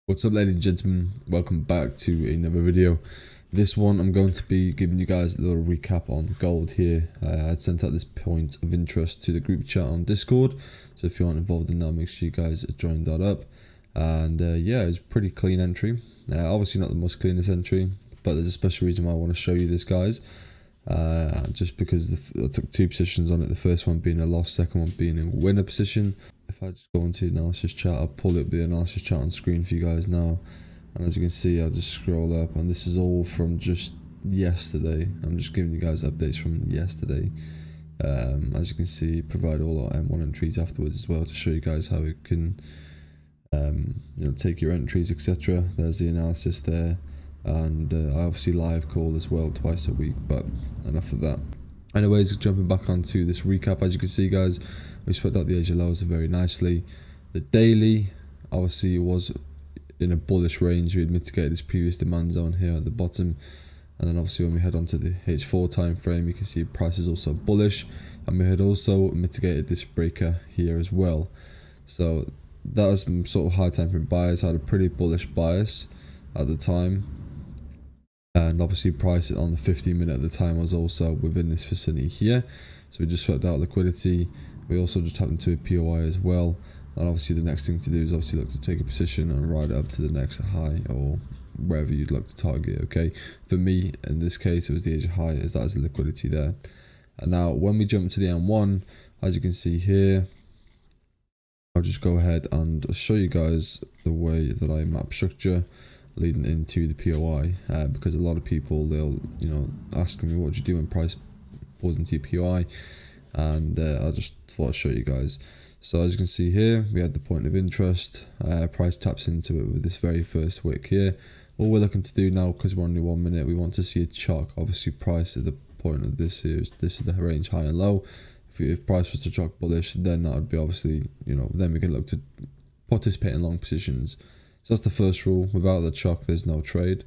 What's up, ladies and gentlemen, welcome back to another video. This one I'm going to be giving you guys a little recap on gold here. I sent out this point of interest to the group chat on Discord, so if you aren't involved in that, make sure you guys join that up. And yeah, it's a pretty clean entry. Obviously not the most cleanest entry, but there's a special reason why I want to show you this, guys. Just because I took two positions on it, the first one being a loss, second one being a winner position. If I just go into analysis chart, I'll pull up the analysis chart on screen for you guys now, and as you can see, I'll just scroll up, and this is all from just yesterday. I'm just giving you guys updates from yesterday. As you can see, provide all our M1 entries afterwards as well to show you guys how it can take your entries, etc. There's the analysis there, and I obviously live call as well twice a week, but enough of that. Anyways, jumping back onto this recap, as you can see, guys, we swept out the Asia lows very nicely. The daily obviously was in a bullish range. We had mitigated this previous demand zone here at the bottom, and then obviously when we head onto the H4 time frame, you can see price is also bullish, and we had also mitigated this breaker here as well. So that was some sort of high time frame bias. I had a pretty bullish bias at the time, and obviously price on the 15-minute at the time was also within this vicinity here. So we just swept out liquidity. We also just tapped into a POI as well, and obviously the next thing to do is obviously look to take a position and ride it up to the next high or wherever you'd like to target. Okay, for me in this case it was the Asia high, as that is the liquidity there. And now when we jump to the M1, as you can see here, I'll just go ahead and show you guys the way that I map structure leading into the POI, because a lot of people, they'll ask me what you do when price pulls into your POI, and I just thought I'd show you guys. So as you can see here, we had the point of interest. Price taps into it with this very first wick here. All we're looking to do now, because we're only 1 minute, we want to see a chalk. Obviously price at the point of this here, this is the range high and low. If price was to chalk bullish, then that would be obviously, then we can look to participate in long positions. So that's the first rule. Without the chalk, there's no trade.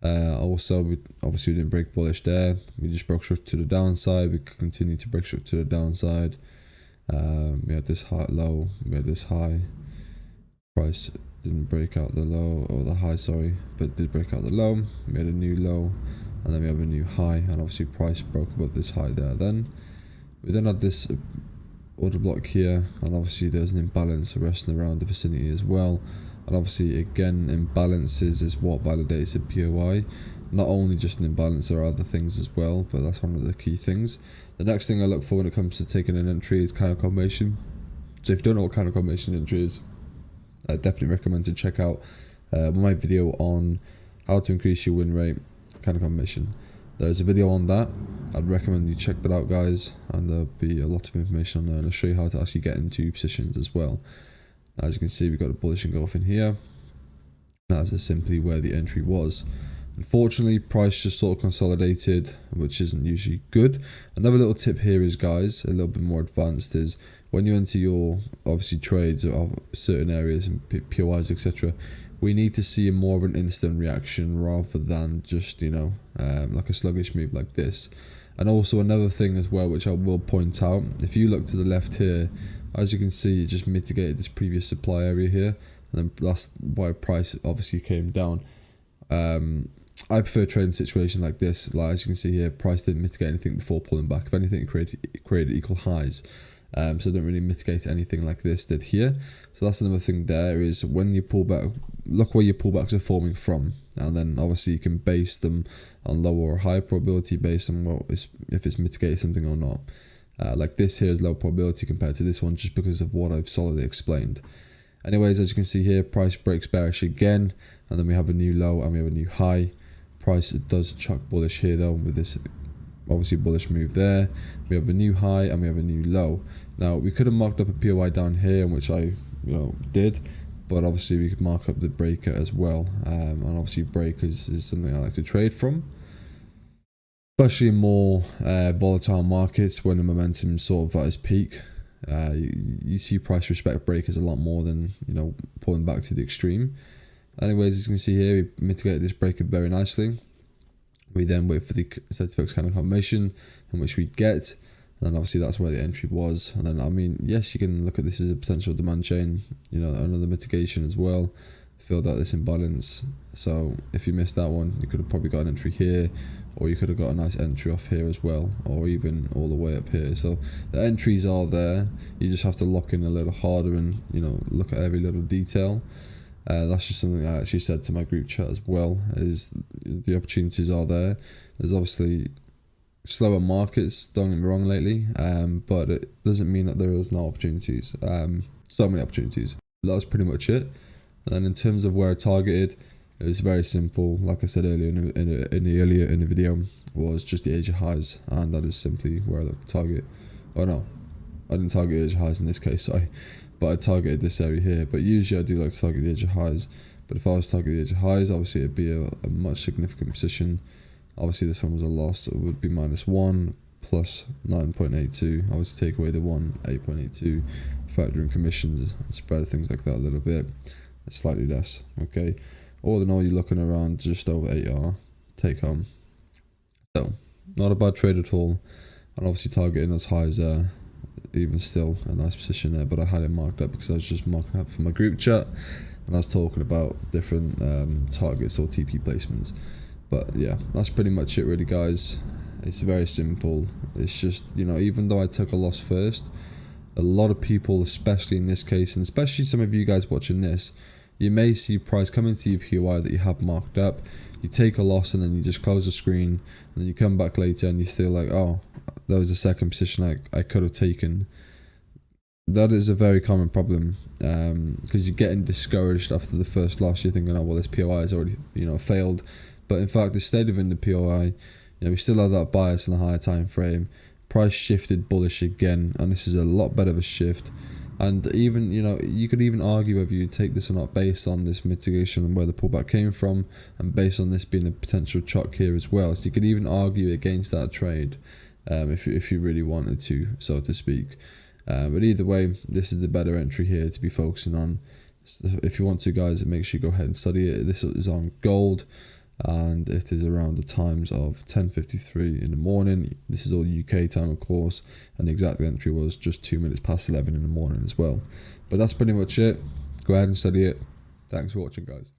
Also, we didn't break bullish there. We just broke structure to the downside. We could continue to break structure to the downside. We had this high, low. We had this high. Price didn't break out the low, or the high, sorry, but did break out the low. We had a new low, and then we have a new high, and obviously price broke above this high there. Then we then had this order block here, and obviously there's an imbalance resting around the vicinity as well. And obviously again, imbalances is what validates a POI. Not only just an imbalance, there are other things as well, but that's one of the key things. The next thing I look for when it comes to taking an entry is kind of combination. So if you don't know what kind of combination entry is, I definitely recommend to check out my video on how to increase your win rate, kind of combination. There's a video on that. I'd recommend you check that out, guys, and there'll be a lot of information on there, and I'll show you how to actually get into positions as well. As you can see, we've got a bullish engulfing here. That is simply where the entry was. Unfortunately, price just sort of consolidated, which isn't usually good. Another little tip here is, guys, a little bit more advanced, is when you enter your obviously trades of certain areas and POIs, etc., we need to see more of an instant reaction rather than just like a sluggish move like this. And also another thing as well, which I will point out, if you look to the left here, as you can see, it just mitigated this previous supply area here, and then that's why price obviously came down. I prefer trading situations like this. Like as you can see here, price didn't mitigate anything before pulling back. If anything, it created equal highs. So it didn't really mitigate anything like this did here. So that's another thing there, is when you pull back, look where your pullbacks are forming from, and then obviously you can base them on lower or high probability based on if it's mitigated something or not. Like this here is low probability compared to this one, just because of what I've solidly explained. Anyways, as you can see here, price breaks bearish again, and then we have a new low and we have a new high. Price does chuck bullish here though, with this obviously bullish move there. We have a new high and we have a new low. Now we could have marked up a POI down here, which I did, but obviously we could mark up the breaker as well. And obviously breakers is something I like to trade from, especially in more volatile markets when the momentum is sort of at its peak. You see price respect breakers a lot more than pulling back to the extreme. Anyways, as you can see here, we mitigated this breaker very nicely. We then wait for the ZCFX kind of confirmation, in which we get, and then obviously that's where the entry was. And then yes, you can look at this as a potential demand chain, another mitigation as well. filled out this imbalance. So if you missed that one, you could have probably got an entry here, or you could have got a nice entry off here as well, or even all the way up here. So the entries are there. You just have to lock in a little harder and, you know, look at every little detail. That's just something I actually said to my group chat as well, is the opportunities are there. There's obviously slower markets, don't get me wrong, lately, but it doesn't mean that there is no opportunities. So many opportunities. That was pretty much it. And in terms of where I targeted, it was very simple. Like I said earlier in the video, was just the Asia highs, and that is simply where I look to target. Oh no, I didn't target the Asia highs in this case, sorry, but I targeted this area here. But usually I do like to target the Asia highs. But if I was targeting the Asia highs, obviously it'd be a much significant position. Obviously this one was a loss, so it would be -1 plus 9.82. I would take away the 8.82, factor in commissions and spread, things like that a little bit, slightly less. Okay, all in all, you're looking around just over 8R take home. So not a bad trade at all, and obviously targeting those highs there, even still a nice position there. But I had it marked up because I was just marking up for my group chat, and I was talking about different targets or TP placements. But yeah, that's pretty much it really, guys. It's very simple. It's just, you know, even though I took a loss first, a lot of people, especially in this case, and especially some of you guys watching this, you may see price come into your POI that you have marked up, you take a loss, and then you just close the screen, and then you come back later and you feel like, oh, that was the second position I could have taken. That is a very common problem, because you're getting discouraged after the first loss. You're thinking, oh well, this POI has already, you know, failed. But in fact, it stayed within the POI. You know, we still have that bias in the higher time frame. Price shifted bullish again, and this is a lot better of a shift. And even, you know, you could even argue whether you take this or not based on this mitigation and where the pullback came from, and based on this being a potential chock here as well. So you could even argue against that trade, if you really wanted to, so to speak. But either way, this is the better entry here to be focusing on. So if you want to, guys, make sure you go ahead and study it. This is on gold, and it is around the times of 10:53 in the morning. This is all UK time, of course, and the exact entry was just 2 minutes past 11 in the morning as well. But that's pretty much it. Go ahead and study it. Thanks for watching, guys.